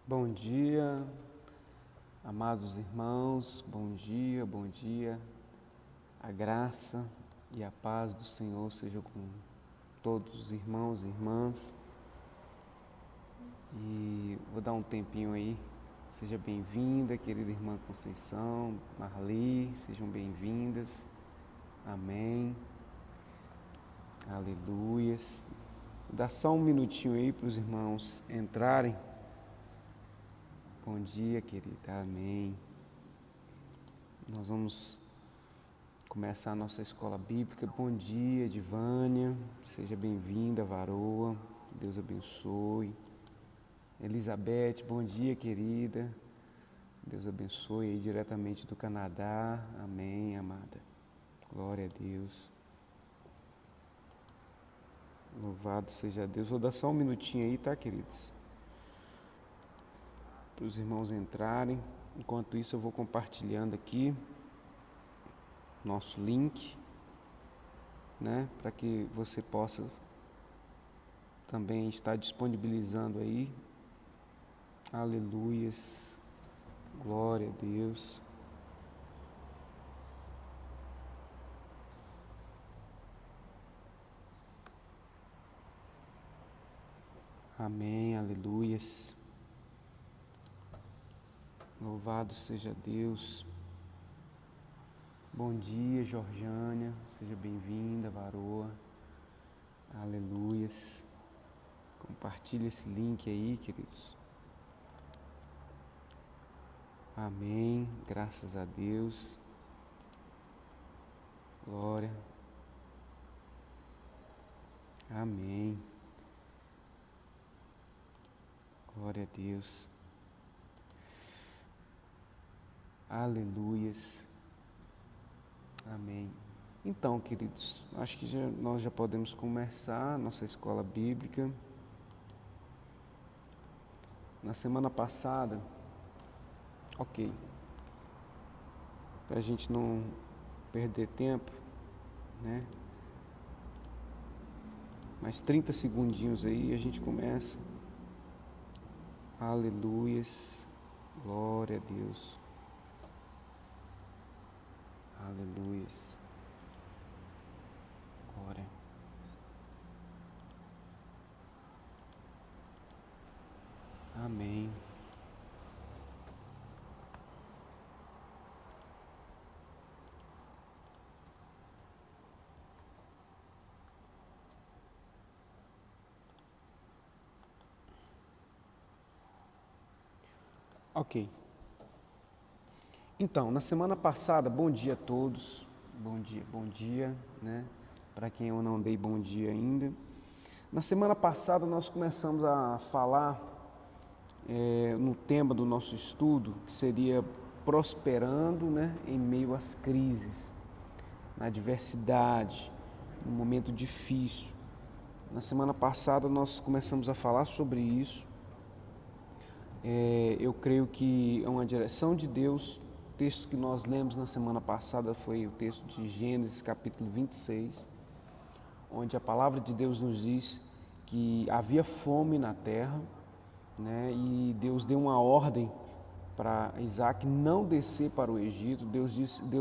Bom dia, amados irmãos, bom dia. A graça e a paz do Senhor seja com todos os irmãos e irmãs. E vou dar um tempinho aí. Seja bem-vinda, querida irmã Conceição, Marli, sejam bem-vindas. Amém. Aleluias. Dá só um minutinho aí para os irmãos entrarem. Bom dia, querida. Amém. Nós vamos começar a nossa escola bíblica. Bom dia, Divânia. Seja bem-vinda, Varoa. Deus abençoe. Elizabeth, bom dia, querida. Deus abençoe aí diretamente do Canadá. Amém, amada. Glória a Deus. Louvado seja Deus. Vou dar só um minutinho aí, tá, queridos? Para os irmãos entrarem. Enquanto isso, eu vou compartilhando aqui nosso link, né, para que você possa também estar disponibilizando aí. Aleluias, glória a Deus. Amém, aleluias. Louvado seja Deus. Bom dia, Georgiânia, seja bem-vinda, Varoa. Aleluias. Compartilhe esse link aí, queridos. Amém, graças a Deus. Glória. Amém. Glória a Deus. Aleluias. Amém. Então, queridos, acho que nós já podemos começar a nossa escola bíblica. Na semana passada, para a gente não perder tempo, né? Mais 30 segundinhos aí a gente começa. Aleluias, glória a Deus. Aleluias. Glória. Amém. Ok. Então, na semana passada, bom dia a todos. Bom dia, né? Para quem eu não dei bom dia ainda. Na semana passada nós começamos a falar no tema do nosso estudo, que seria prosperando, né, em meio às crises, na adversidade, no momento difícil. Na semana passada nós começamos a falar sobre isso. Eu creio que é uma direção de Deus. O texto que nós lemos na semana passada foi o texto de Gênesis capítulo 26, onde a palavra de Deus nos diz que havia fome na terra, né, e Deus deu uma ordem para Isaac não descer para o Egito.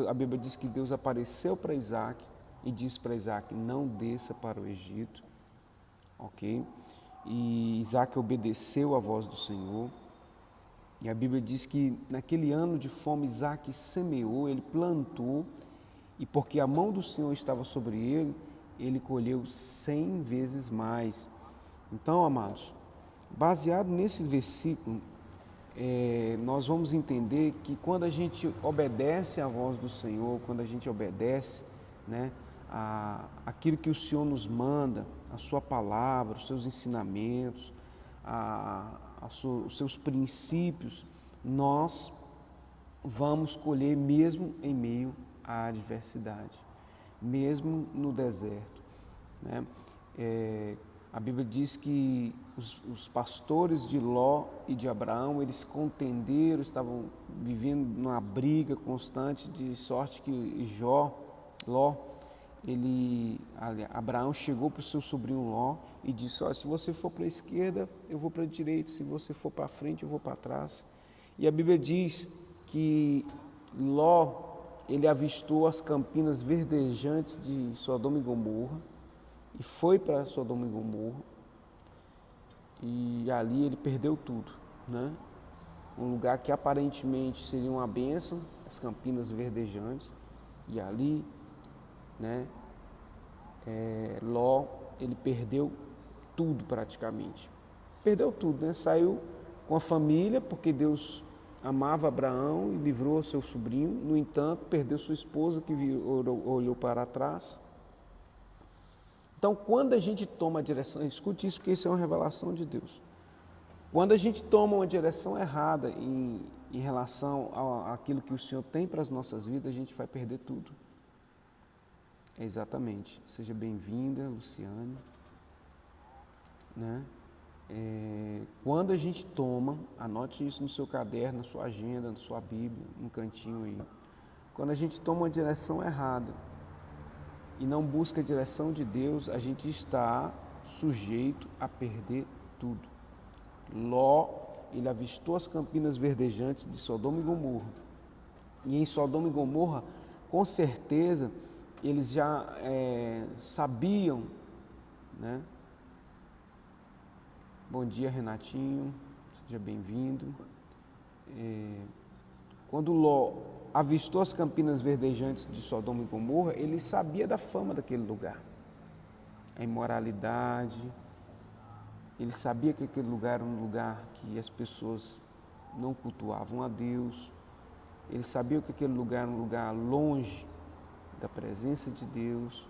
A Bíblia diz que Deus apareceu para Isaac e disse para Isaac: não desça para o Egito, ok? E Isaac obedeceu à voz do Senhor. E a Bíblia diz que naquele ano de fome Isaac semeou, ele plantou, e porque a mão do Senhor estava sobre ele, ele colheu 100 vezes mais. Então, amados, baseado nesse versículo, nós vamos entender que quando a gente obedece à voz do Senhor, quando a gente obedece, né, aquilo que o Senhor nos manda, a sua palavra, os seus ensinamentos, os seus princípios, nós vamos colher mesmo em meio à adversidade, mesmo no deserto, né? A Bíblia diz que os pastores de Ló e de Abraão, eles contenderam, estavam vivendo numa briga constante, de sorte que Ló, Abraão chegou para o seu sobrinho Ló e disse: olha, se você for para a esquerda, eu vou para a direita, se você for para frente, eu vou para trás. E a Bíblia diz que Ló, ele avistou as campinas verdejantes de Sodoma e Gomorra e foi para Sodoma e Gomorra, e ali ele perdeu tudo, né? Um lugar que aparentemente seria uma bênção, as campinas verdejantes, e ali, né, Ló, ele perdeu tudo praticamente. Perdeu tudo, né? Saiu com a família, porque Deus amava Abraão e livrou seu sobrinho. No entanto, perdeu sua esposa, que olhou para trás. Então, quando a gente toma a direção, escute isso, porque isso é uma revelação de Deus. Quando a gente toma uma direção errada em relação àquilo que o Senhor tem para as nossas vidas, a gente vai perder tudo. Exatamente. Seja bem-vinda, Luciane. Né? Quando a gente toma, anote isso no seu caderno, na sua agenda, na sua Bíblia, no cantinho aí. Quando a gente toma uma direção errada e não busca a direção de Deus, a gente está sujeito a perder tudo. Ló, ele avistou as campinas verdejantes de Sodoma e Gomorra. E em Sodoma e Gomorra, com certeza, eles já sabiam, né? Bom dia, Renatinho, seja bem-vindo. Quando Ló avistou as campinas verdejantes de Sodoma e Gomorra, ele sabia da fama daquele lugar, a imoralidade. Ele sabia que aquele lugar era um lugar que as pessoas não cultuavam a Deus. Ele sabia que aquele lugar era um lugar longe da presença de Deus.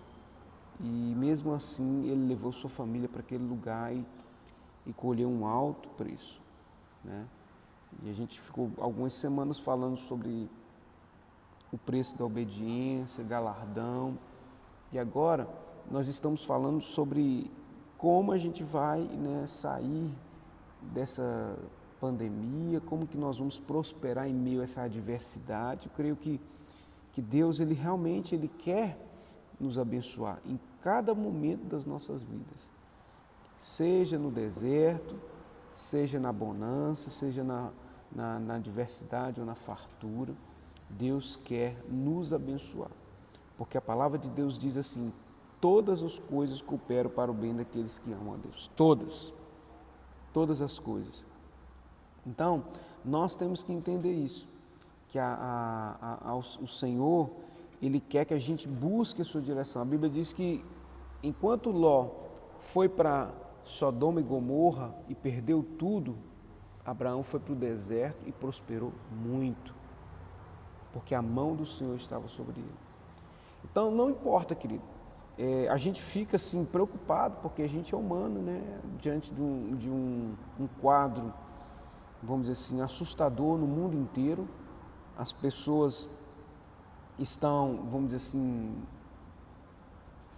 E mesmo assim, ele levou sua família para aquele lugar e colheu um alto preço, né? E a gente ficou algumas semanas falando sobre o preço da obediência, galardão. E agora nós estamos falando sobre como a gente vai, né, sair dessa pandemia, como que nós vamos prosperar em meio a essa adversidade. Eu creio que Deus, ele realmente quer nos abençoar em cada momento das nossas vidas. Seja no deserto, seja na bonança, seja na adversidade ou na fartura, Deus quer nos abençoar. Porque a palavra de Deus diz assim: todas as coisas cooperam para o bem daqueles que amam a Deus. Todas as coisas. Então, nós temos que entender isso, que o Senhor, ele quer que a gente busque a sua direção. A Bíblia diz que enquanto Ló foi para Sodoma e Gomorra e perdeu tudo, Abraão foi para o deserto e prosperou muito, porque a mão do Senhor estava sobre ele. Então, não importa, querido, a gente fica assim preocupado, porque a gente é humano, né? Diante de um quadro, vamos dizer assim, assustador no mundo inteiro. As pessoas estão, vamos dizer assim,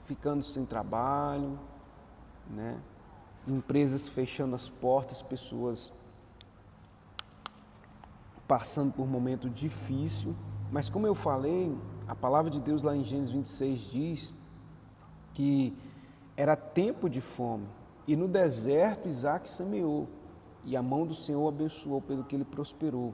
ficando sem trabalho, né? Empresas fechando as portas, pessoas passando por um momento difícil. Mas como eu falei, a palavra de Deus lá em Gênesis 26 diz que era tempo de fome, e no deserto Isaac semeou, e a mão do Senhor abençoou pelo que ele prosperou.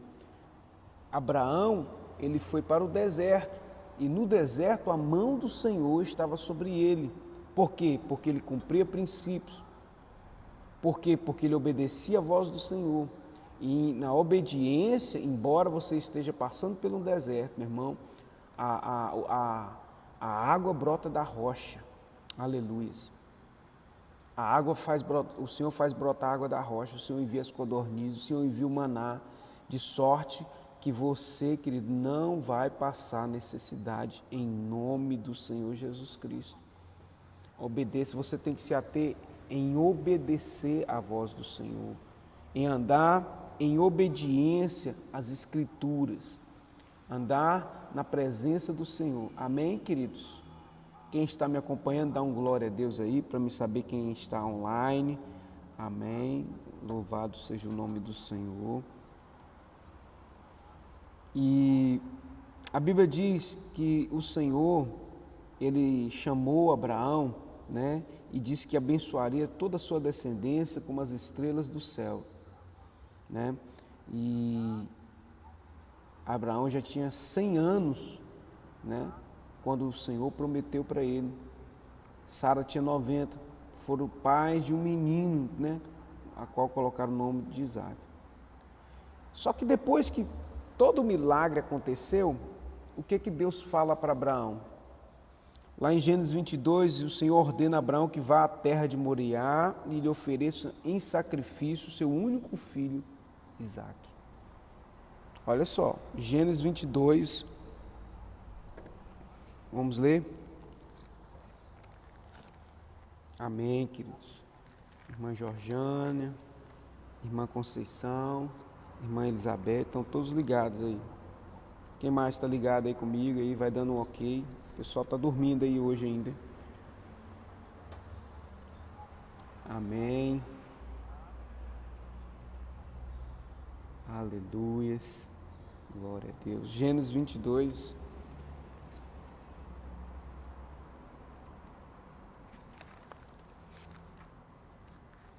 Abraão, ele foi para o deserto, e no deserto a mão do Senhor estava sobre ele. Por quê? Porque ele cumpria princípios. Por quê? Porque ele obedecia a voz do Senhor. E na obediência, embora você esteja passando pelo deserto, meu irmão, a água brota da rocha. Aleluia. A água o Senhor faz brotar água da rocha, o Senhor envia as codornizes, o Senhor envia o maná, de sorte que você, querido, não vai passar necessidade em nome do Senhor Jesus Cristo. Obedeça, você tem que se ater em obedecer à voz do Senhor, em andar em obediência às Escrituras, andar na presença do Senhor. Amém, queridos? Quem está me acompanhando, dá um glória a Deus aí, para me saber quem está online. Amém. Louvado seja o nome do Senhor. E a Bíblia diz que o Senhor, ele chamou Abraão, né, e disse que abençoaria toda a sua descendência como as estrelas do céu, né? E Abraão já tinha 100 anos, né, quando o Senhor prometeu para ele. Sara tinha 90, foram pais de um menino, né, a qual colocaram o nome de Isaac. Só que depois que todo o milagre aconteceu, o que Deus fala para Abraão? Lá em Gênesis 22, o Senhor ordena a Abraão que vá à terra de Moriá e lhe ofereça em sacrifício seu único filho, Isaac. Olha só, Gênesis 22, vamos ler? Amém, queridos. Irmã Georgiana, irmã Conceição, irmã Elizabeth, estão todos ligados aí. Quem mais está ligado aí comigo aí, vai dando um ok. O pessoal está dormindo aí hoje ainda. Amém. Aleluias. Glória a Deus. Gênesis 22.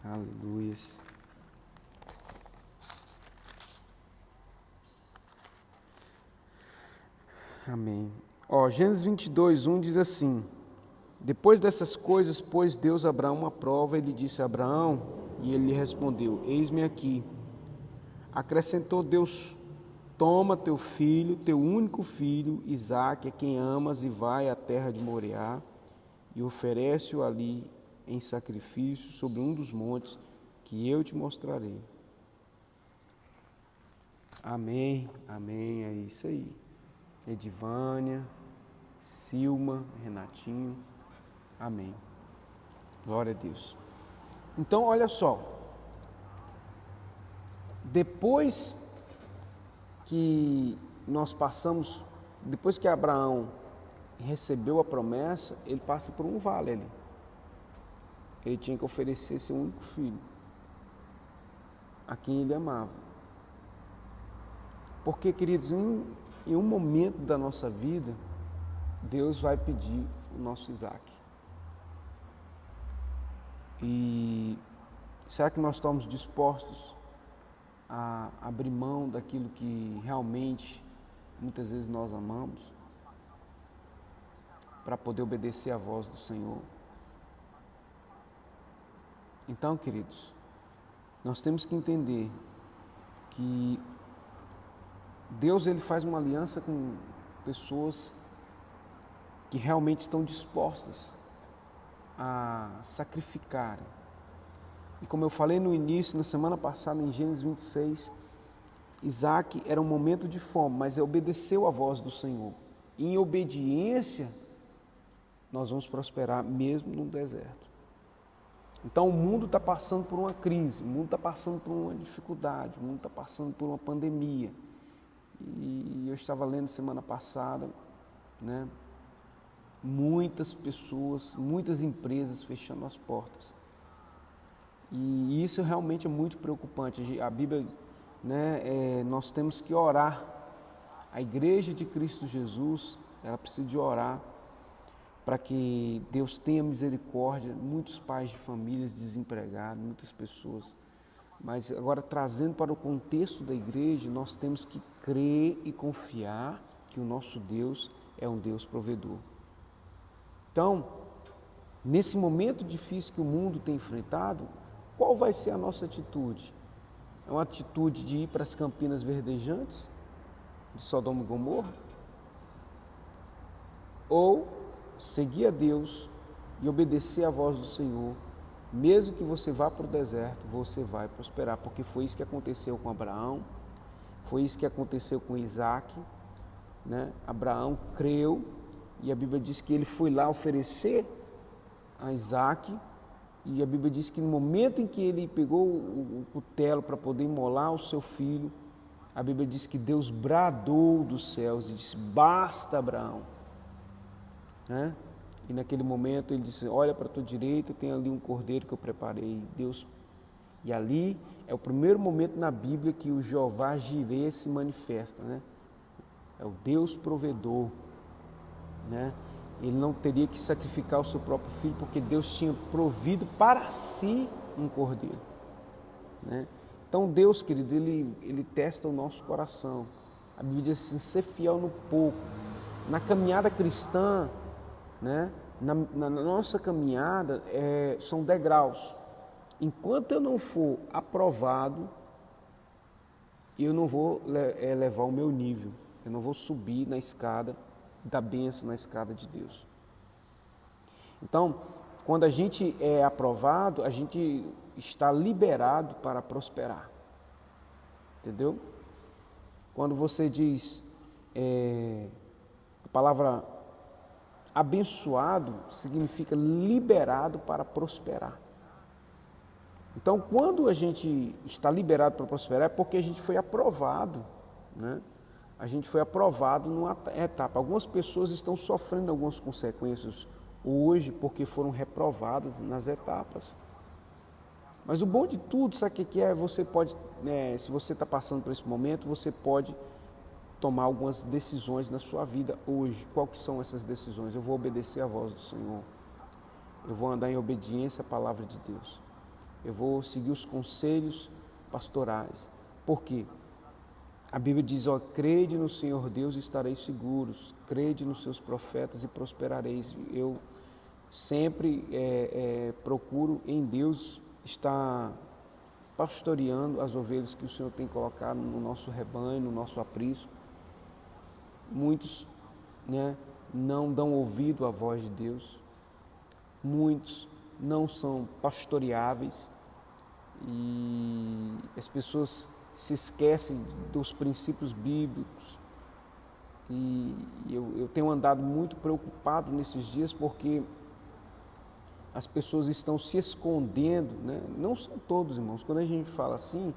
Aleluias. Amém. Gênesis 22, 1 diz assim: depois dessas coisas, pôs Deus a Abraão uma prova, e lhe disse a Abraão, e ele lhe respondeu: eis-me aqui. Acrescentou Deus: toma teu filho, teu único filho, Isaque, a quem amas, e vai à terra de Moriá, e oferece-o ali em sacrifício sobre um dos montes que eu te mostrarei. Amém, amém, é isso aí. Edivânia, Silma, Renatinho, amém. Glória a Deus. Então, olha só, depois que nós passamos, depois que Abraão recebeu a promessa, ele passa por um vale ali. Ele tinha que oferecer seu único filho, a quem ele amava. Porque, queridos, em um momento da nossa vida, Deus vai pedir o nosso Isaac. E será que nós estamos dispostos a abrir mão daquilo que realmente, muitas vezes, nós amamos, para poder obedecer à voz do Senhor? Então, queridos, nós temos que entender que Deus, ele faz uma aliança com pessoas que realmente estão dispostas a sacrificarem. E como eu falei no início, na semana passada, em Gênesis 26, Isaac era um momento de fome, mas obedeceu à voz do Senhor. E em obediência, nós vamos prosperar mesmo no deserto. Então o mundo está passando por uma crise, o mundo está passando por uma dificuldade, o mundo está passando por uma pandemia. E eu estava lendo semana passada, né, muitas pessoas, muitas empresas fechando as portas. E isso realmente é muito preocupante. A Bíblia, né, nós temos que orar. A Igreja de Cristo Jesus, ela precisa de orar para que Deus tenha misericórdia. Muitos pais de famílias desempregados, muitas pessoas. Mas agora, trazendo para o contexto da igreja, nós temos que crer e confiar que o nosso Deus é um Deus provedor. Então, nesse momento difícil que o mundo tem enfrentado, qual vai ser a nossa atitude? É uma atitude de ir para as campinas verdejantes de Sodoma e Gomorra? Ou seguir a Deus e obedecer à voz do Senhor? Mesmo que você vá para o deserto, você vai prosperar, porque foi isso que aconteceu com Abraão, foi isso que aconteceu com Isaac, né? Abraão creu, e a Bíblia diz que ele foi lá oferecer a Isaac, e a Bíblia diz que no momento em que ele pegou o cutelo para poder imolar o seu filho, a Bíblia diz que Deus bradou dos céus e disse: basta, Abraão, né? E naquele momento ele disse: olha para a tua direita, tem ali um cordeiro que eu preparei. Deus, e ali é o primeiro momento na Bíblia que o Jeová Jireh se manifesta, né? É o Deus provedor, né? Ele não teria que sacrificar o seu próprio filho, porque Deus tinha provido para si um cordeiro, né? Então Deus, querido, ele testa o nosso coração. A Bíblia diz assim, ser fiel no pouco. Na caminhada cristã, né? Na nossa caminhada, são degraus. Enquanto eu não for aprovado, eu não vou levar o meu nível, eu não vou subir na escada da bênção, na escada de Deus. Então, quando a gente é aprovado, a gente está liberado para prosperar, entendeu? Quando você diz a palavra abençoado, significa liberado para prosperar. Então, quando a gente está liberado para prosperar, é porque a gente foi aprovado, né? A gente foi aprovado numa etapa. Algumas pessoas estão sofrendo algumas consequências hoje porque foram reprovadas nas etapas. Mas o bom de tudo, sabe o que é? Você pode, se você está passando por esse momento, você pode tomar algumas decisões na sua vida hoje. Qual que são essas decisões? Eu vou obedecer à voz do Senhor. Eu vou andar em obediência à palavra de Deus. Eu vou seguir os conselhos pastorais. Por quê? A Bíblia diz, crede no Senhor Deus e estareis seguros. Crede nos seus profetas e prosperareis. Eu sempre procuro em Deus estar pastoreando as ovelhas que o Senhor tem colocado no nosso rebanho, no nosso aprisco. Muitos, né, não dão ouvido à voz de Deus. Muitos não são pastoreáveis. E as pessoas se esquecem dos princípios bíblicos. E eu tenho andado muito preocupado nesses dias porque as pessoas estão se escondendo, né? Não são todos, irmãos. Quando a gente fala assim,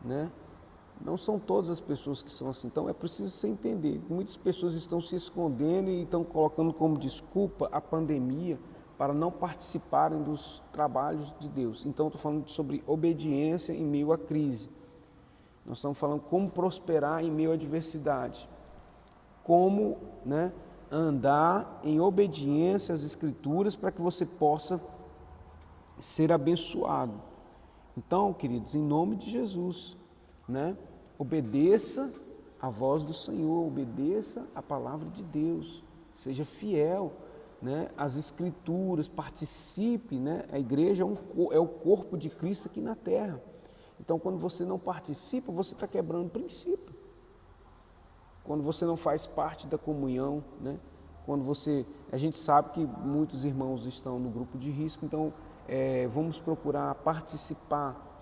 né? Não são todas as pessoas que são assim. Então é preciso você entender. Muitas pessoas estão se escondendo e estão colocando como desculpa a pandemia para não participarem dos trabalhos de Deus. Então, estou falando sobre obediência em meio à crise. Nós estamos falando como prosperar em meio à adversidade. Como, né, andar em obediência às Escrituras para que você possa ser abençoado. Então, queridos, em nome de Jesus, né, obedeça a voz do Senhor, obedeça a palavra de Deus, seja fiel, né, as Escrituras, participe, né? A igreja é o corpo de Cristo aqui na terra. Então, quando você não participa, você está quebrando o princípio. Quando você não faz parte da comunhão, né? A gente sabe que muitos irmãos estão no grupo de risco, então vamos procurar participar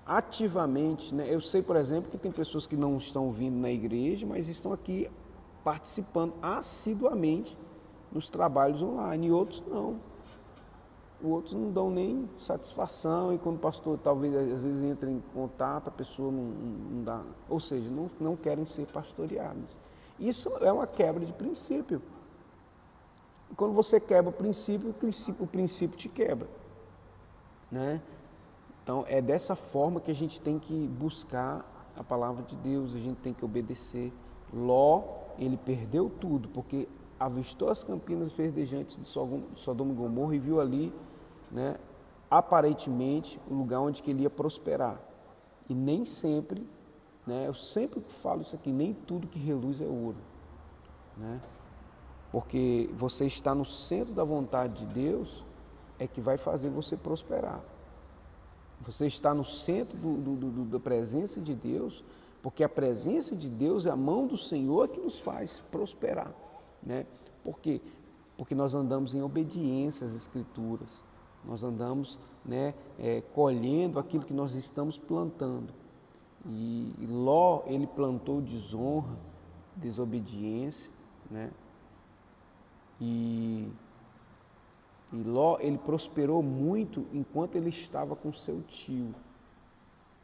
ativamente, né? Eu sei, por exemplo, que tem pessoas que não estão vindo na igreja, mas estão aqui participando assiduamente nos trabalhos online, e outros não. Outros não dão nem satisfação, e quando o pastor talvez às vezes entra em contato, a pessoa não dá, ou seja, não querem ser pastoreados. Isso é uma quebra de princípio. E quando você quebra o princípio te quebra, né? Então é dessa forma que a gente tem que buscar a palavra de Deus, a gente tem que obedecer. Ló, ele perdeu tudo, porque avistou as campinas verdejantes de Sodoma e Gomorra e viu ali, né, aparentemente, o lugar onde que ele ia prosperar. E nem sempre, né, eu sempre falo isso aqui, nem tudo que reluz é ouro, né? Porque você está no centro da vontade de Deus é que vai fazer você prosperar. Você está no centro da presença de Deus, porque a presença de Deus é a mão do Senhor que nos faz prosperar, né? Por quê? Porque nós andamos em obediência às Escrituras, nós andamos, né, colhendo aquilo que nós estamos plantando. E Ló, ele plantou desonra, desobediência, né? E Ló, ele prosperou muito enquanto ele estava com seu tio,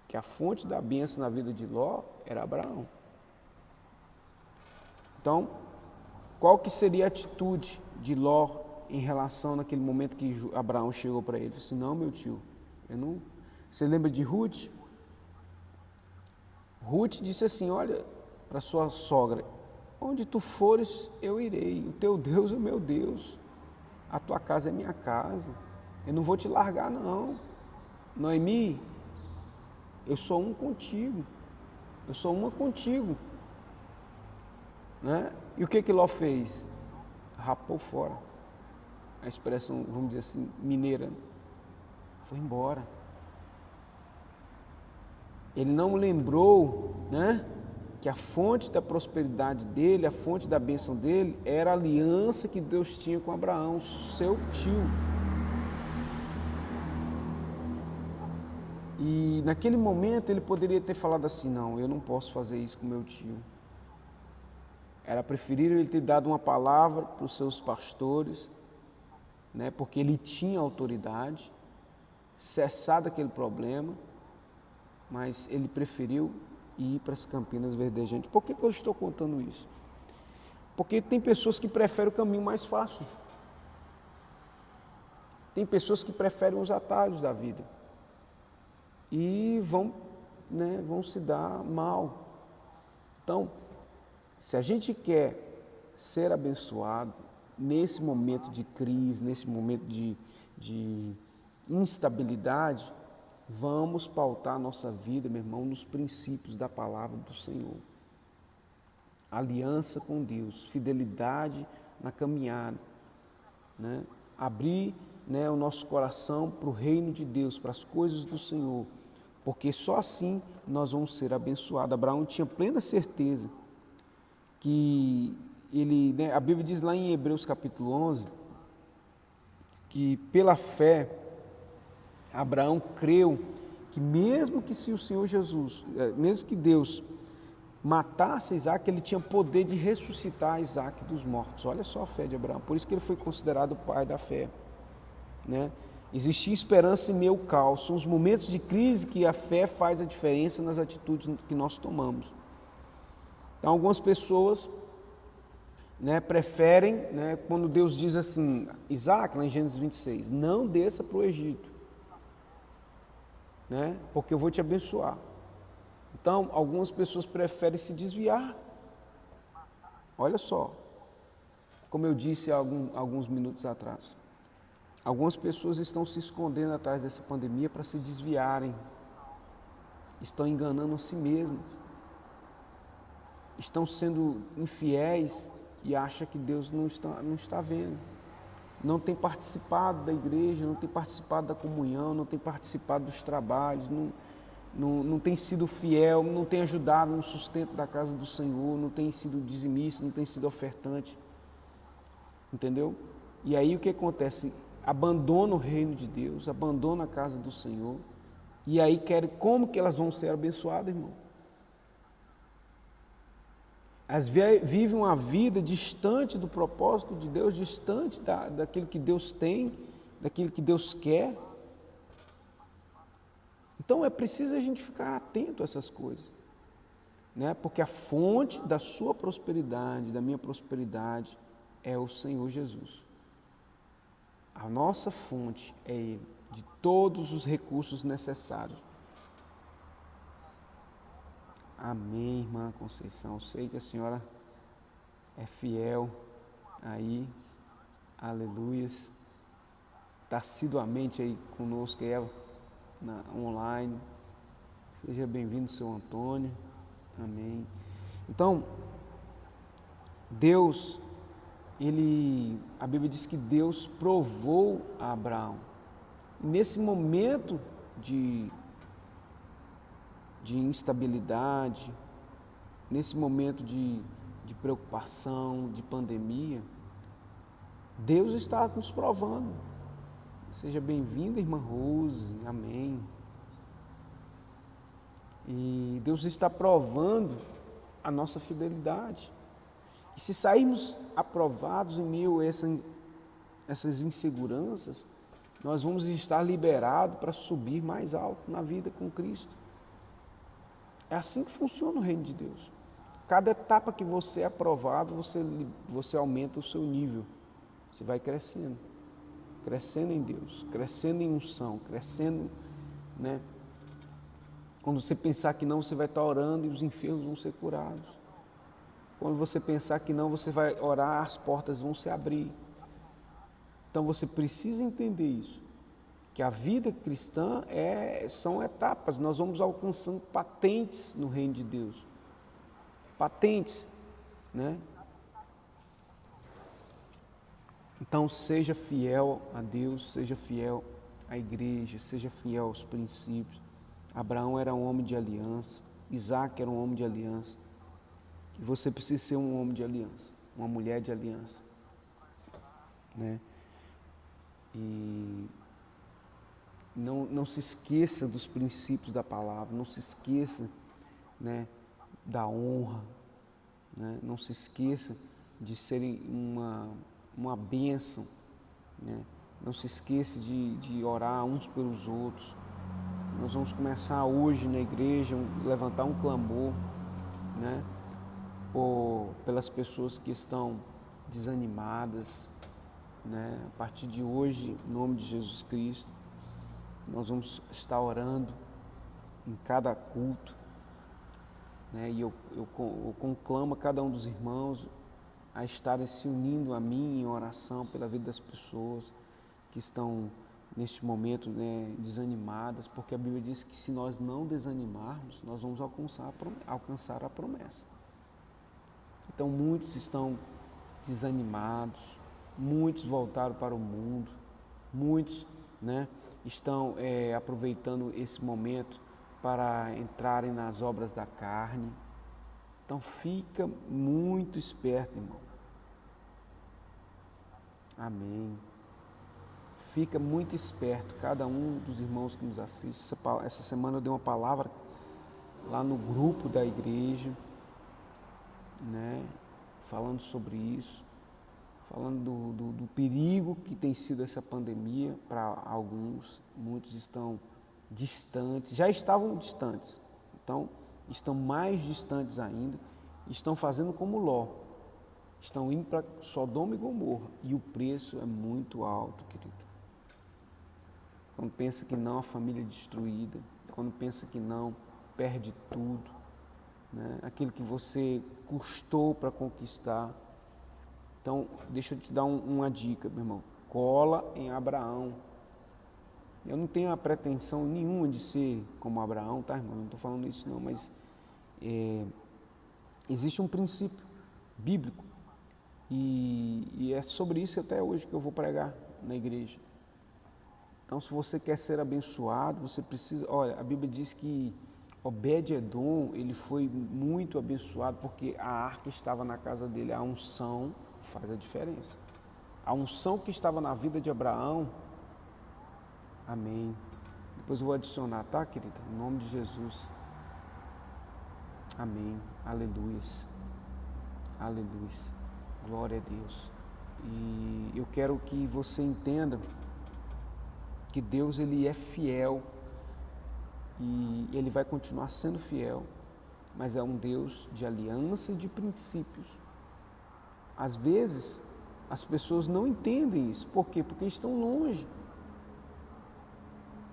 que a fonte da bênção na vida de Ló era Abraão. Então, qual que seria a atitude de Ló em relação naquele momento que Abraão chegou para ele? Ele disse, não, meu tio, eu não... Você lembra de Ruth? Ruth disse assim, olha, para sua sogra, onde tu fores, eu irei. O teu Deus é o meu Deus. A tua casa é minha casa. Eu não vou te largar, não. Noemi, eu sou um contigo. Eu sou uma contigo. Né? E o que Ló fez? Rapou fora. A expressão, vamos dizer assim, mineira. Foi embora. Ele não lembrou, né, que a fonte da prosperidade dele, a fonte da bênção dele, era a aliança que Deus tinha com Abraão, seu tio. E naquele momento ele poderia ter falado assim, não, eu não posso fazer isso com meu tio. Era preferível ele ter dado uma palavra para os seus pastores, né, porque ele tinha autoridade, cessar daquele problema, mas ele preferiu ir para as Campinas Verdejantes. Por que eu estou contando isso? Porque tem pessoas que preferem o caminho mais fácil. Tem pessoas que preferem os atalhos da vida. E vão se dar mal. Então, se a gente quer ser abençoado nesse momento de crise, nesse momento de instabilidade, vamos pautar a nossa vida, meu irmão, nos princípios da palavra do Senhor. Aliança com Deus, fidelidade na caminhada, né? Abrir, né, o nosso coração para o reino de Deus, para as coisas do Senhor, porque só assim nós vamos ser abençoados. Abraão tinha plena certeza que ele, né, a Bíblia diz lá em Hebreus capítulo 11, que pela fé, Abraão creu que mesmo que se o Senhor Jesus, mesmo que Deus matasse Isaac, ele tinha poder de ressuscitar Isaac dos mortos. Olha só a fé de Abraão, por isso que ele foi considerado o pai da fé. Né? Existia esperança em meio ao caos, são os momentos de crise que a fé faz a diferença nas atitudes que nós tomamos. Então algumas pessoas, né, preferem, né, quando Deus diz assim, Isaac, lá em Gênesis 26, não desça para o Egito, né, porque eu vou te abençoar. Então, algumas pessoas preferem se desviar. Olha só, como eu disse há alguns minutos atrás, algumas pessoas estão se escondendo atrás dessa pandemia para se desviarem, estão enganando a si mesmas, estão sendo infiéis e acham que Deus não está vendo. Não tem participado da igreja, não tem participado da comunhão, não tem participado dos trabalhos, não tem sido fiel, não tem ajudado no sustento da casa do Senhor, não tem sido dizimista, não tem sido ofertante. Entendeu? E aí o que acontece? Abandona o reino de Deus, abandona a casa do Senhor, e aí querem, como que elas vão ser abençoadas, irmão? Elas vivem uma vida distante do propósito de Deus, distante daquilo que Deus tem, daquilo que Deus quer. Então é preciso a gente ficar atento a essas coisas, né? Porque a fonte da sua prosperidade, da minha prosperidade, é o Senhor Jesus. A nossa fonte é Ele, de todos os recursos necessários. Amém, irmã Conceição. Eu sei que a senhora é fiel aí, aleluias. Está assiduamente aí conosco, online. Seja bem-vindo, seu Antônio. Amém. Então, Deus, a Bíblia diz que Deus provou a Abraão. Nesse momento de instabilidade, nesse momento de preocupação, de pandemia, Deus está nos provando. Seja bem-vinda, irmã Rose, amém. E Deus está provando a nossa fidelidade. E se sairmos aprovados em meio a essas inseguranças, nós vamos estar liberados para subir mais alto na vida com Cristo. É assim que funciona o reino de Deus. Cada etapa que você é aprovado, você aumenta o seu nível. Você vai crescendo. Crescendo em Deus, crescendo em unção, crescendo, né? Quando você pensar que não, você vai estar orando e os enfermos vão ser curados. Quando você pensar que não, você vai orar, as portas vão se abrir. Então você precisa entender isso, que a vida cristã são etapas, nós vamos alcançando patentes no reino de Deus. Patentes, né? Então seja fiel a Deus, seja fiel à igreja, seja fiel aos princípios. Abraão era um homem de aliança, Isaac era um homem de aliança. E você precisa ser um homem de aliança, uma mulher de aliança, né? E não se esqueça dos princípios da palavra, não se esqueça, né, da honra, né? Não se esqueça de serem uma bênção, né? Não se esqueça de orar uns pelos outros. Nós vamos começar hoje na igreja, levantar um clamor, né, pelas pessoas que estão desanimadas, né? A partir de hoje, em nome de Jesus Cristo, nós vamos estar orando em cada culto, né? E eu conclamo a cada um dos irmãos a estarem se unindo a mim em oração pela vida das pessoas que estão neste momento, né, desanimadas, porque a Bíblia diz que se nós não desanimarmos, nós vamos alcançar a promessa. Então muitos estão desanimados, muitos voltaram para o mundo, muitos, né, estão aproveitando esse momento para entrarem nas obras da carne. Então fica muito esperto, irmão. Amém. Fica muito esperto, cada um dos irmãos que nos assiste. Essa semana eu dei uma palavra lá no grupo da igreja, né, falando sobre isso, falando do perigo que tem sido essa pandemia para alguns. Muitos estão distantes, já estavam distantes, então estão mais distantes ainda, estão fazendo como Ló, estão indo para Sodoma e Gomorra, e o preço é muito alto, querido. Quando pensa que não, a família é destruída, quando pensa que não, perde tudo, né? Aquilo que você custou para conquistar. Então, deixa eu te dar uma dica, meu irmão. Cola em Abraão. Eu não tenho a pretensão nenhuma de ser como Abraão, tá, irmão? Não estou falando isso não, mas existe um princípio bíblico e é sobre isso até hoje que eu vou pregar na igreja. Então, se você quer ser abençoado, você precisa... Olha, a Bíblia diz que Obed-Edom, ele foi muito abençoado porque a arca estava na casa dele. A unção faz a diferença. A unção que estava na vida de Abraão, amém. Depois eu vou adicionar, tá, querida? Em nome de Jesus. Amém. Aleluias. Aleluias. Glória a Deus. E eu quero que você entenda que Deus, ele é fiel e ele vai continuar sendo fiel, mas é um Deus de aliança e de princípios. Às vezes, as pessoas não entendem isso. Por quê? Porque estão longe.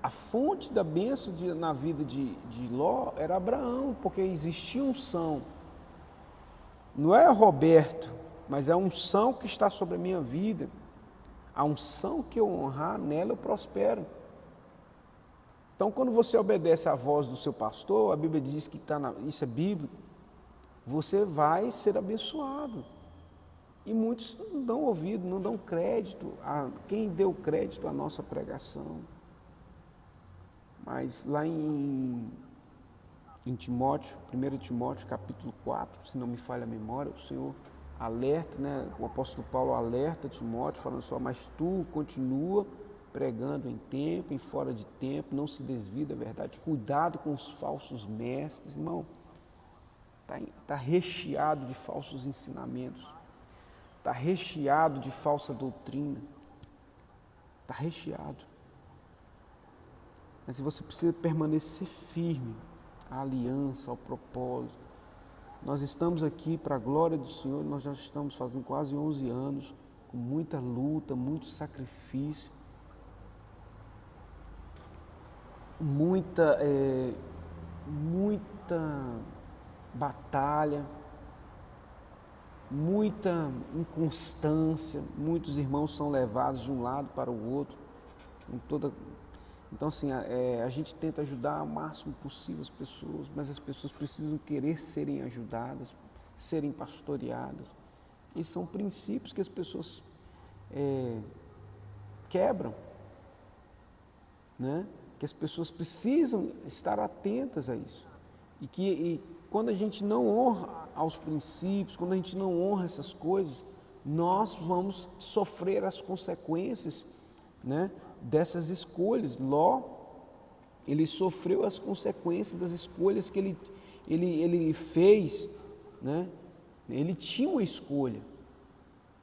A fonte da bênção na vida de Ló era Abraão, porque existia unção. Não é Roberto, mas é a unção que está sobre a minha vida. A unção que eu honrar, nela eu prospero. Então, quando você obedece à voz do seu pastor, a Bíblia diz que isso é bíblico, você vai ser abençoado. E muitos não dão ouvido, não dão crédito a quem deu crédito à nossa pregação. Mas lá em Timóteo, 1 Timóteo capítulo 4, se não me falha a memória, o Senhor alerta, né, o apóstolo Paulo alerta Timóteo, falando só, mas tu continua pregando em tempo, em fora de tempo, não se desvie da verdade, cuidado com os falsos mestres, irmão, está recheado de falsos ensinamentos, está recheado de falsa doutrina, está recheado. Mas você precisa permanecer firme à aliança, ao propósito. Nós estamos aqui para a glória do Senhor, nós já estamos fazendo quase 11 anos, com muita luta, muito sacrifício, muita batalha, muita inconstância, muitos irmãos são levados de um lado para o outro, com toda... Então, assim, a gente tenta ajudar o máximo possível as pessoas, mas as pessoas precisam querer serem ajudadas, serem pastoreadas. E são princípios que as pessoas quebram, né? Que as pessoas precisam estar atentas a isso. E quando a gente não honra aos princípios, quando a gente não honra essas coisas, nós vamos sofrer as consequências, né, dessas escolhas. Ló, ele sofreu as consequências das escolhas que ele fez, né? Ele tinha uma escolha,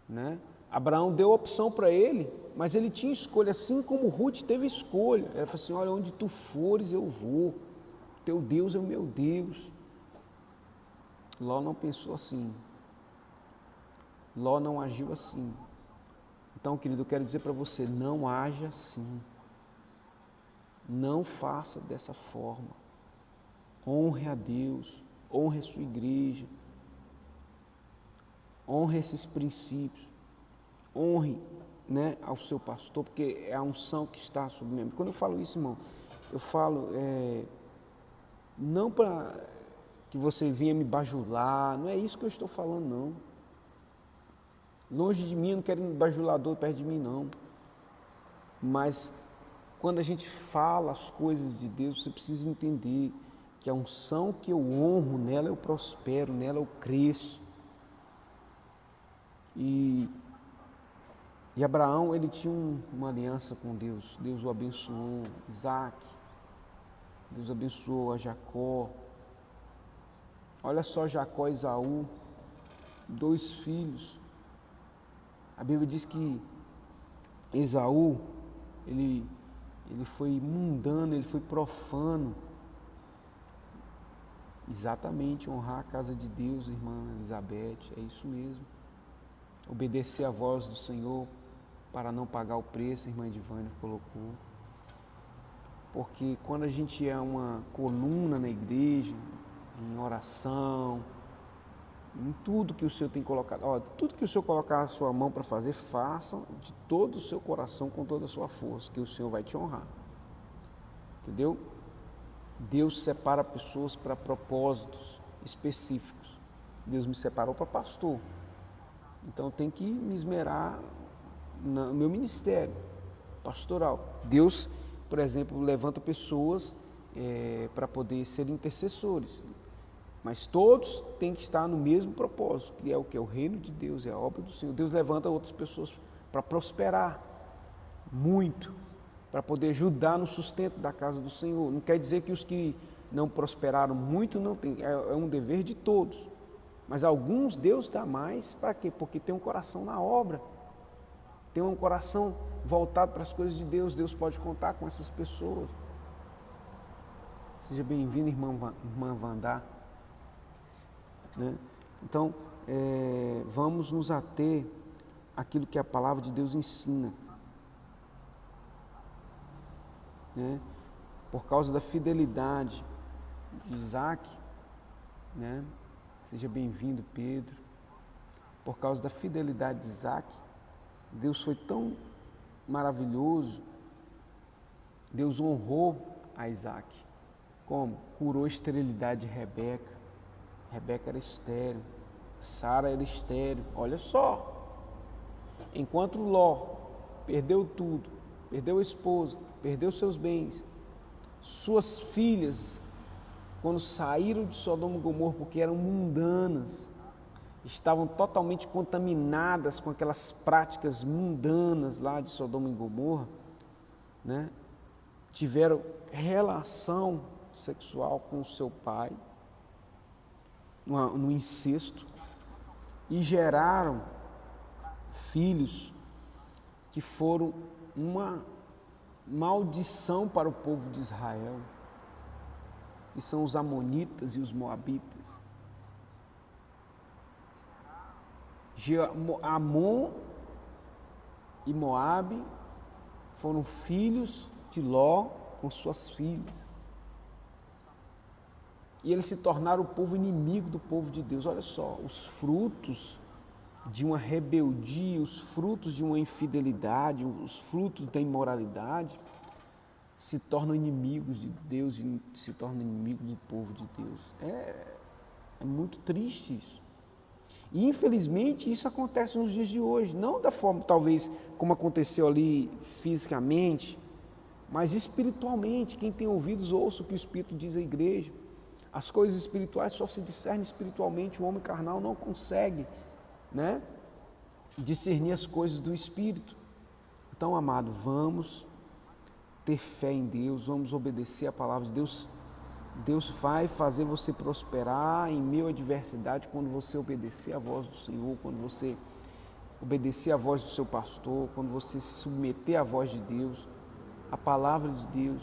né? Abraão deu opção para ele, mas ele tinha escolha, assim como Ruth teve escolha. Ela falou assim: olha, onde tu fores eu vou, teu Deus é o meu Deus. Ló não pensou assim, Ló não agiu assim. Então, querido, eu quero dizer para você, não haja assim, não faça dessa forma. Honre a Deus, honre a sua igreja, honre esses princípios, honre, né, ao seu pastor, porque é a unção que está sobre mim. Quando eu falo isso, irmão, eu falo não para que você venha me bajular, não é isso que eu estou falando, não. Longe de mim, eu não quero bajulador perto de mim, não. Mas quando a gente fala as coisas de Deus, você precisa entender que a unção que eu honro, nela eu prospero, nela eu cresço. E Abraão, ele tinha uma aliança com Deus. Deus o abençoou, Isaac. Deus abençoou a Jacó. Olha só Jacó e Esaú, 2 filhos. A Bíblia diz que Esaú, ele foi mundano, ele foi profano. Exatamente, honrar a casa de Deus, irmã Elizabeth, é isso mesmo. Obedecer à voz do Senhor para não pagar o preço, a irmã Edivânia colocou. Porque quando a gente é uma coluna na igreja, em oração, em tudo que o Senhor tem colocado, tudo que o Senhor colocar a sua mão para fazer, faça de todo o seu coração, com toda a sua força, que o Senhor vai te honrar. Entendeu? Deus separa pessoas para propósitos específicos. Deus me separou para pastor. Então eu tenho que me esmerar no meu ministério pastoral. Deus, por exemplo, levanta pessoas para poder ser intercessores. Mas todos têm que estar no mesmo propósito, que é o que? O reino de Deus, é a obra do Senhor. Deus levanta outras pessoas para prosperar muito, para poder ajudar no sustento da casa do Senhor. Não quer dizer que os que não prosperaram muito não tem, é um dever de todos. Mas alguns Deus dá mais, para quê? Porque tem um coração na obra, tem um coração voltado para as coisas de Deus. Deus pode contar com essas pessoas. Seja bem-vinda, irmã Vandá. Né? Então, vamos nos ater àquilo que a palavra de Deus ensina. Né? Por causa da fidelidade de Isaac, né? Seja bem-vindo, Pedro. Por causa da fidelidade de Isaac, Deus foi tão maravilhoso, Deus honrou a Isaac. Como? Curou a esterilidade de Rebeca. Rebeca era estéril, Sara era estéril. Olha só, enquanto Ló perdeu tudo, perdeu a esposa, perdeu seus bens, suas filhas, quando saíram de Sodoma e Gomorra, porque eram mundanas, estavam totalmente contaminadas com aquelas práticas mundanas lá de Sodoma e Gomorra, né? Tiveram relação sexual com o seu pai, no incesto, e geraram filhos que foram uma maldição para o povo de Israel, que são os amonitas e os moabitas. Amon e Moabe foram filhos de Ló com suas filhas. E eles se tornaram o povo inimigo do povo de Deus. Olha só, os frutos de uma rebeldia, os frutos de uma infidelidade, os frutos da imoralidade, se tornam inimigos de Deus e se tornam inimigos do povo de Deus. É muito triste isso. E infelizmente isso acontece nos dias de hoje, não da forma talvez como aconteceu ali fisicamente, mas espiritualmente. Quem tem ouvidos ouça o que o Espírito diz à igreja. As coisas espirituais só se discernem espiritualmente, o homem carnal não consegue, né, discernir as coisas do Espírito. Então, amado, vamos ter fé em Deus, vamos obedecer a palavra de Deus. Deus vai fazer você prosperar em meio à adversidade quando você obedecer a voz do Senhor, quando você obedecer a voz do seu pastor, quando você se submeter à voz de Deus, à palavra de Deus,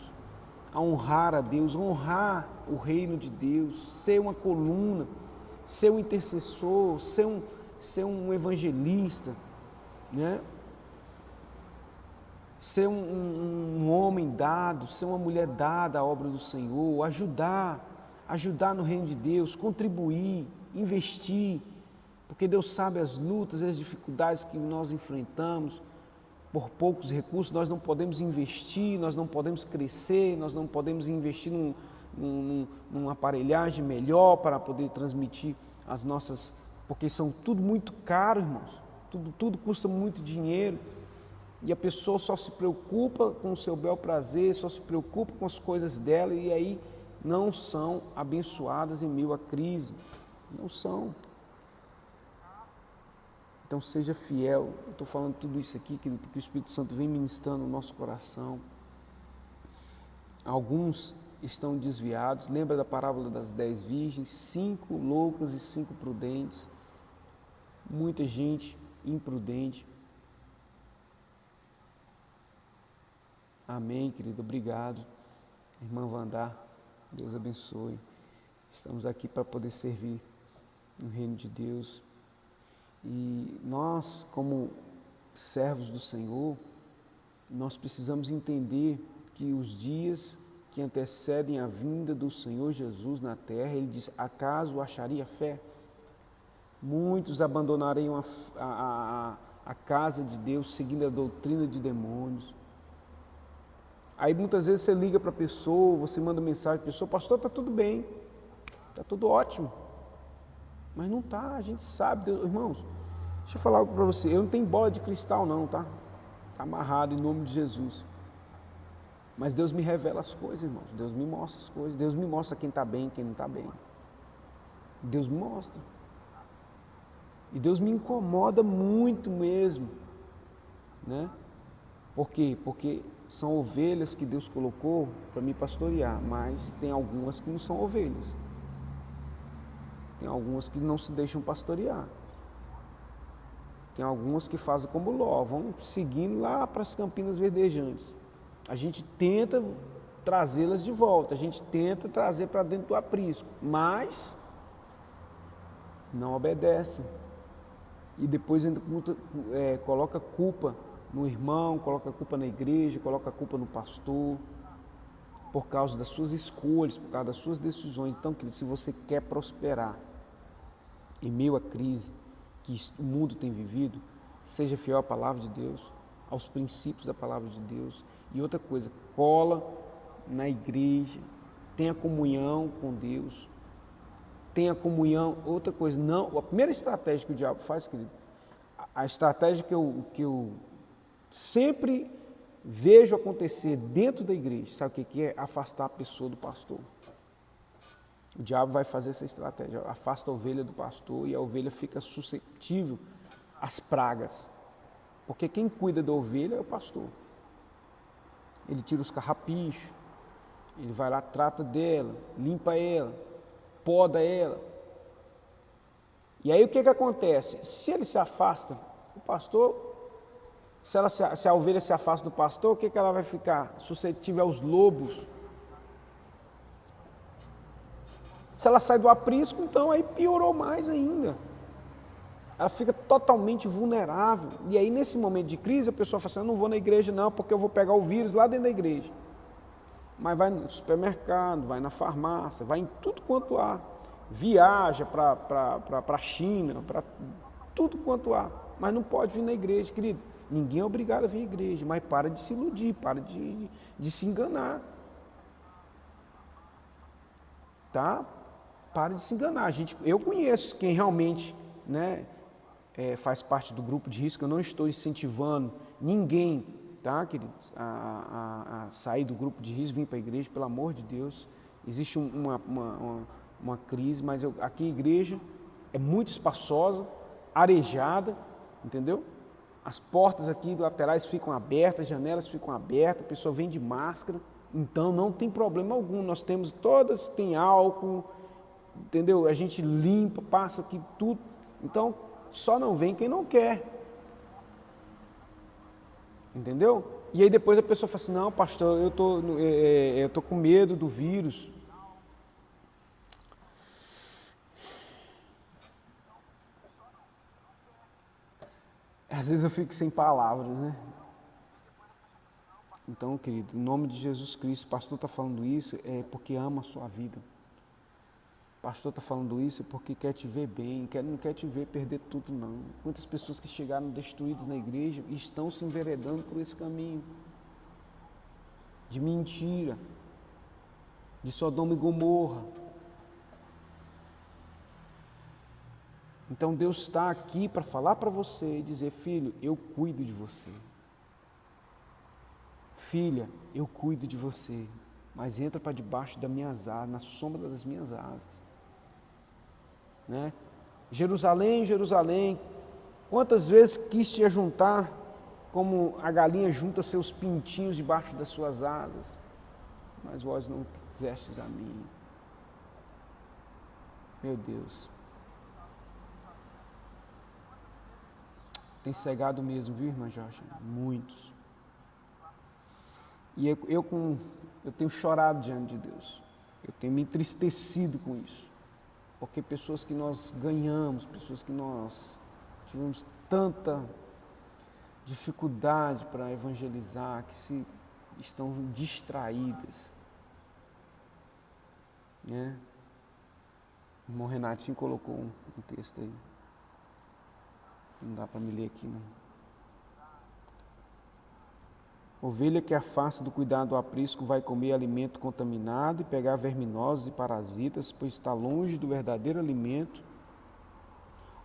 a honrar a Deus, honrar o reino de Deus, ser uma coluna, ser um intercessor, ser um evangelista, né? Ser um homem dado, ser uma mulher dada à obra do Senhor, ajudar no reino de Deus, contribuir, investir, porque Deus sabe as lutas e as dificuldades que nós enfrentamos. Por poucos recursos nós não podemos investir, nós não podemos crescer, nós não podemos investir numa aparelhagem melhor para poder transmitir as nossas, porque são tudo muito caro, irmãos, tudo custa muito dinheiro. E a pessoa só se preocupa com o seu bel prazer, só se preocupa com as coisas dela e aí não são abençoadas em meio à crise. Não são. Então seja fiel. Eu estou falando tudo isso aqui, querido, porque o Espírito Santo vem ministrando no nosso coração. Alguns estão desviados. Lembra da parábola das 10 virgens? 5 loucas e 5 prudentes. Muita gente imprudente. Amém, querido, obrigado. Irmã Vandá, Deus abençoe. Estamos aqui para poder servir no reino de Deus. E nós, como servos do Senhor, nós precisamos entender que os dias que antecedem a vinda do Senhor Jesus na terra, Ele diz, acaso acharia fé? Muitos abandonariam a casa de Deus, seguindo a doutrina de demônios. Aí muitas vezes você liga para a pessoa, você manda mensagem para a pessoa, pastor, está tudo bem, está tudo ótimo. Mas não está, a gente sabe, Deus, irmãos, deixa eu falar algo para você, eu não tenho bola de cristal não, tá? Está amarrado em nome de Jesus. Mas Deus me revela as coisas, irmãos, Deus me mostra as coisas, Deus me mostra quem está bem e quem não está bem. Deus me mostra. E Deus me incomoda muito mesmo, né? Por quê? Porque são ovelhas que Deus colocou para me pastorear, mas tem algumas que não são ovelhas. Tem algumas que não se deixam pastorear. Tem algumas que fazem como Ló, vão seguindo lá para as campinas verdejantes. A gente tenta trazê-las de volta, a gente tenta trazer para dentro do aprisco, mas não obedecem. E depois ainda coloca culpa no irmão, coloca a culpa na igreja, coloca a culpa no pastor, por causa das suas escolhas, por causa das suas decisões. Então, querido, se você quer prosperar em meio à crise que o mundo tem vivido, seja fiel à palavra de Deus, aos princípios da palavra de Deus. E outra coisa, cola na igreja, tenha comunhão com Deus, tenha comunhão. Outra coisa, não, a primeira estratégia que o diabo faz, querido, a estratégia que eu sempre vejo acontecer dentro da igreja, sabe o que é? Afastar a pessoa do pastor. O diabo vai fazer essa estratégia, afasta a ovelha do pastor e a ovelha fica suscetível às pragas. Porque quem cuida da ovelha é o pastor. Ele tira os carrapichos, ele vai lá, trata dela, limpa ela, poda ela. E aí o que acontece? Se ele se afasta, o pastor... Se a ovelha se afasta do pastor, o que ela vai ficar? Suscetível aos lobos. Se ela sai do aprisco, então aí piorou mais ainda. Ela fica totalmente vulnerável. E aí nesse momento de crise, a pessoa fala assim, eu não vou na igreja não, porque eu vou pegar o vírus lá dentro da igreja. Mas vai no supermercado, vai na farmácia, vai em tudo quanto há. Viaja para a China, tudo quanto há, mas não pode vir na igreja, querido. Ninguém é obrigado a vir à igreja, mas para de se iludir, para de se enganar. Tá? Para de se enganar. Eu conheço quem realmente, né, faz parte do grupo de risco. Eu não estou incentivando ninguém, tá, queridos, a sair do grupo de risco, vir para a igreja, pelo amor de Deus. Existe uma crise, mas aqui a igreja é muito espaçosa, arejada, entendeu? As portas aqui laterais ficam abertas, as janelas ficam abertas, a pessoa vem de máscara, então não tem problema algum. Nós temos todas, tem álcool, entendeu? A gente limpa, passa aqui tudo. Então, só não vem quem não quer. Entendeu? E aí depois a pessoa fala assim, não, pastor, eu tô com medo do vírus. Às vezes eu fico sem palavras, né? Então, querido, em nome de Jesus Cristo, o pastor está falando isso porque ama a sua vida. O pastor está falando isso porque quer te ver bem, não quer te ver perder tudo, não. Quantas pessoas que chegaram destruídas na igreja e estão se enveredando por esse caminho de mentira, de Sodoma e Gomorra. Então Deus está aqui para falar para você e dizer, filho, eu cuido de você. Filha, eu cuido de você, mas entra para debaixo das minhas asas, na sombra das minhas asas. Né? Jerusalém, Jerusalém, quantas vezes quis te ajuntar, como a galinha junta seus pintinhos debaixo das suas asas, mas vós não quisestes a mim. Meu Deus. Tem cegado mesmo, viu, irmã Jorge? Muitos. E eu tenho chorado diante de Deus. Eu tenho me entristecido com isso. Porque pessoas que nós ganhamos, pessoas que nós tivemos tanta dificuldade para evangelizar, que estão distraídas. Né? O irmão Renatinho colocou um texto aí. Não dá para me ler aqui, não. Ovelha que afasta do cuidado do aprisco vai comer alimento contaminado e pegar verminosos e parasitas, pois está longe do verdadeiro alimento,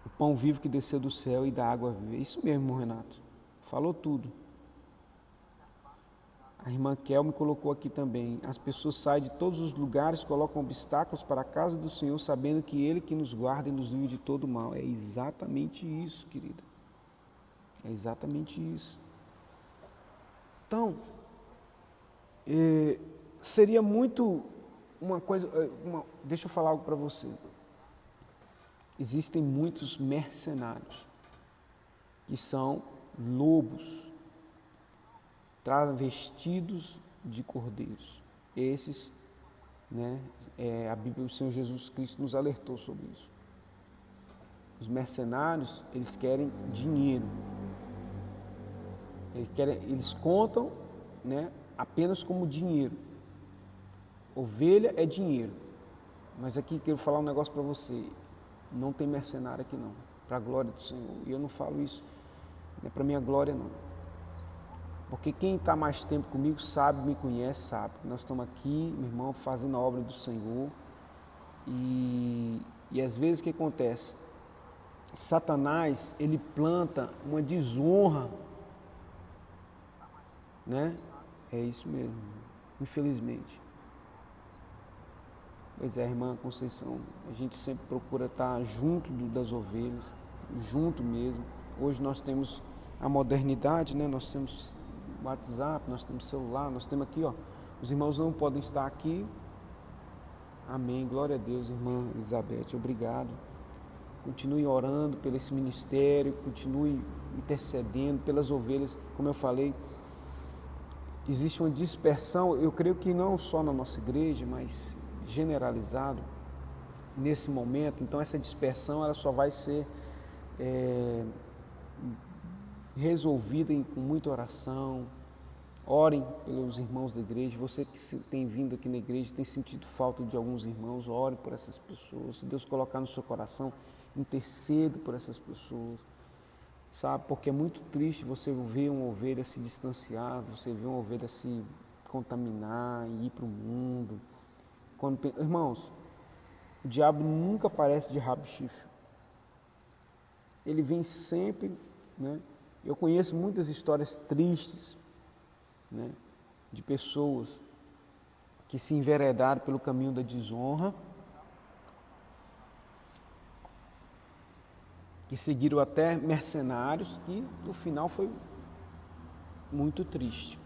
o pão vivo que desceu do céu e da água viva. É isso mesmo, irmão Renato. Falou tudo. A irmã Kelme colocou aqui também. As pessoas saem de todos os lugares, colocam obstáculos para a casa do Senhor, sabendo que Ele que nos guarda e nos livra de todo mal. É exatamente isso, querida. É exatamente isso. Então, seria muito uma coisa... deixa eu falar algo para você. Existem muitos mercenários que são lobos travestidos de cordeiros. Esses, né, a Bíblia, o Senhor Jesus Cristo nos alertou sobre isso. Os mercenários, eles querem dinheiro. Eles contam, né, apenas como dinheiro. Ovelha é dinheiro. Mas aqui quero falar um negócio para você. Não tem mercenário aqui não, para a glória do Senhor. E eu não falo isso, não é para minha glória não. Porque quem está mais tempo comigo sabe, me conhece, sabe. Nós estamos aqui, meu irmão, fazendo a obra do Senhor. E às vezes o que acontece? Satanás, ele planta uma desonra, né? É isso mesmo, infelizmente. Pois é, irmã Conceição, a gente sempre procura estar junto das ovelhas, junto mesmo. Hoje nós temos a modernidade, né? Nós temos WhatsApp, nós temos celular, nós temos aqui, ó. Os irmãos não podem estar aqui. Amém, glória a Deus, irmã Elizabeth, obrigado. Continue orando pelo esse ministério, continue intercedendo pelas ovelhas, como eu falei. Existe uma dispersão, eu creio que não só na nossa igreja, mas generalizado nesse momento. Então essa dispersão ela só vai ser resolvida com muita oração. Orem pelos irmãos da igreja. Você que tem vindo aqui na igreja, tem sentido falta de alguns irmãos, ore por essas pessoas. Se Deus colocar no seu coração, intercedo por essas pessoas, sabe? Porque é muito triste você ver uma ovelha se distanciar, você ver uma ovelha se contaminar e ir para o mundo. Irmãos, o diabo nunca aparece de rabo e chifre. Ele vem sempre, né? Eu conheço muitas histórias tristes, né, de pessoas que se enveredaram pelo caminho da desonra, que seguiram até mercenários, e o final foi muito triste.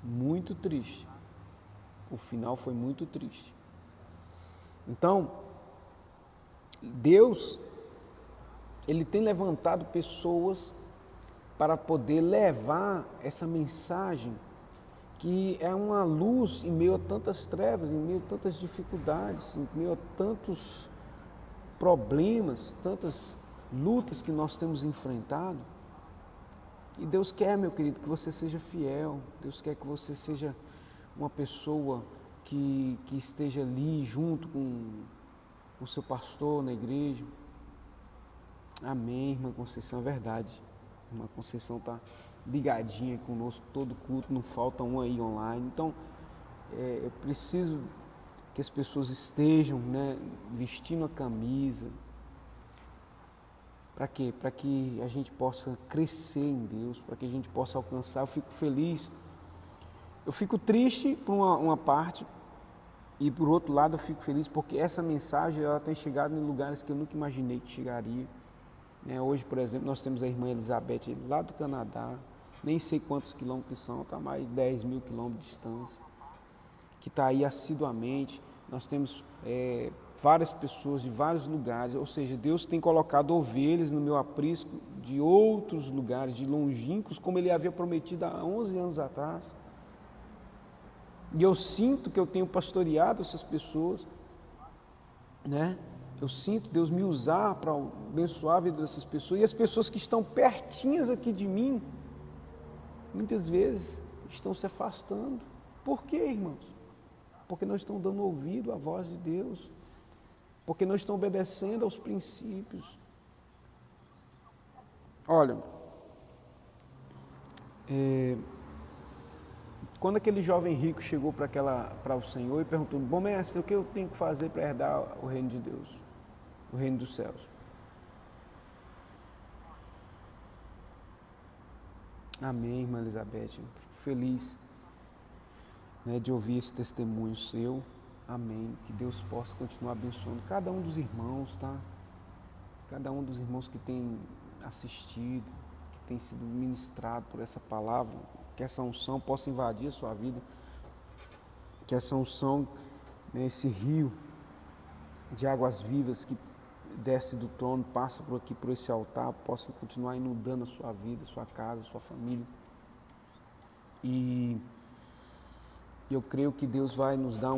Muito triste. O final foi muito triste. Então, Deus, Ele tem levantado pessoas para poder levar essa mensagem, que é uma luz em meio a tantas trevas, em meio a tantas dificuldades, em meio a tantos problemas, tantas lutas que nós temos enfrentado. E Deus quer, meu querido, que você seja fiel. Deus quer que você seja uma pessoa que esteja ali junto com o seu pastor na igreja. Amém, irmã Conceição, é verdade. A irmã Conceição está ligadinha conosco todo culto, não falta um aí online. Então, eu preciso que as pessoas estejam, né, vestindo a camisa. Para quê? Para que a gente possa crescer em Deus, para que a gente possa alcançar. Eu fico feliz, eu fico triste por uma parte, e por outro lado eu fico feliz porque essa mensagem ela tem chegado em lugares que eu nunca imaginei que chegaria. Hoje, por exemplo, nós temos a irmã Elizabeth lá do Canadá, nem sei quantos quilômetros são, está mais de 10 mil quilômetros de distância, que está aí assiduamente. Nós temos várias pessoas de vários lugares, ou seja, Deus tem colocado ovelhas no meu aprisco de outros lugares, de longínquos, como Ele havia prometido há 11 anos atrás. E eu sinto que eu tenho pastoreado essas pessoas, né? Eu sinto Deus me usar para abençoar a vida dessas pessoas, e as pessoas que estão pertinhas aqui de mim, muitas vezes estão se afastando. Por quê, irmãos? Porque não estão dando ouvido à voz de Deus, porque não estão obedecendo aos princípios. Olha, quando aquele jovem rico chegou para o Senhor e perguntou: bom mestre, o que eu tenho que fazer para herdar o reino de Deus, o reino dos céus? Amém, irmã Elizabeth, fico feliz, né, de ouvir esse testemunho seu. Amém, que Deus possa continuar abençoando cada um dos irmãos, tá? Cada um dos irmãos que tem assistido, que tem sido ministrado por essa palavra, que essa unção possa invadir a sua vida, que essa unção, né, esse rio de águas vivas que desce do trono, passa por aqui, por esse altar, possa continuar inundando a sua vida, a sua casa, a sua família. E eu creio que Deus vai nos dar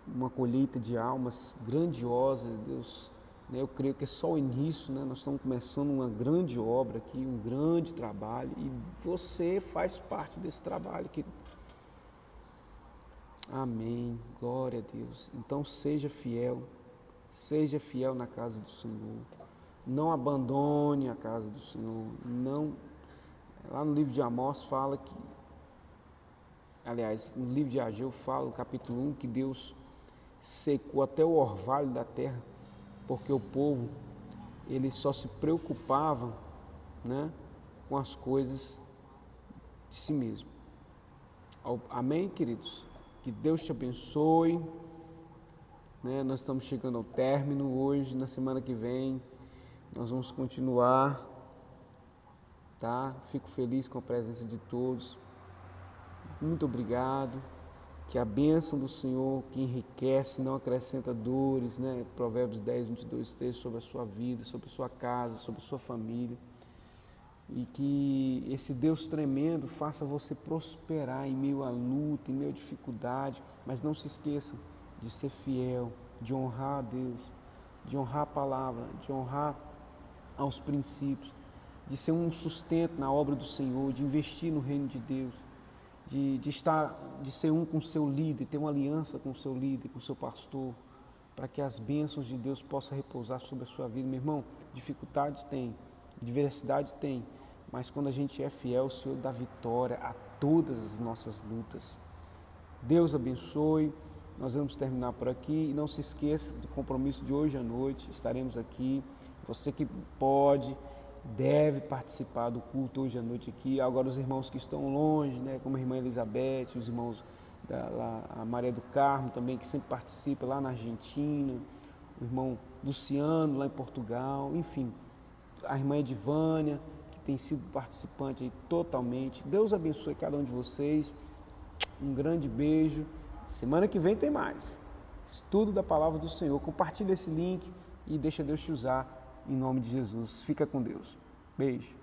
uma colheita de almas grandiosa. Deus, né, eu creio que é só o início, né? Nós estamos começando uma grande obra aqui, um grande trabalho, e você faz parte desse trabalho, querido. Amém, glória a Deus. Então seja fiel na casa do Senhor, não abandone a casa do Senhor, não. Lá no livro de Amós fala que, aliás, no livro de Ageu fala, no capítulo 1, que Deus secou até o orvalho da terra, porque o povo, ele só se preocupava, né, com as coisas de si mesmo. Amém, queridos? Que Deus te abençoe, né? Nós estamos chegando ao término hoje. Na semana que vem nós vamos continuar, tá? Fico feliz com a presença de todos. Muito obrigado. Que a bênção do Senhor, que enriquece, não acrescenta dores, né? Provérbios 10, 22, esteja sobre a sua vida, sobre a sua casa, sobre a sua família. E que esse Deus tremendo faça você prosperar em meio à luta, em meio à dificuldade. Mas não se esqueça de ser fiel, de honrar a Deus, de honrar a palavra, de honrar aos princípios, de ser um sustento na obra do Senhor, de investir no reino de Deus, de ser um com o seu líder, ter uma aliança com o seu líder, com o seu pastor, para que as bênçãos de Deus possam repousar sobre a sua vida. Meu irmão, dificuldade tem, diversidade tem, mas quando a gente é fiel, o Senhor dá vitória a todas as nossas lutas. Deus abençoe. Nós vamos terminar por aqui e não se esqueça do compromisso de hoje à noite. Estaremos aqui. Você que pode, deve participar do culto hoje à noite aqui. Agora os irmãos que estão longe, né, como a irmã Elizabeth, os irmãos a Maria do Carmo também, que sempre participa lá na Argentina, o irmão Luciano lá em Portugal, enfim, a irmã Edivânia, que tem sido participante aí totalmente. Deus abençoe cada um de vocês. Um grande beijo. Semana que vem tem mais. Estudo da palavra do Senhor. Compartilha esse link e deixa Deus te usar em nome de Jesus. Fica com Deus. Beijo.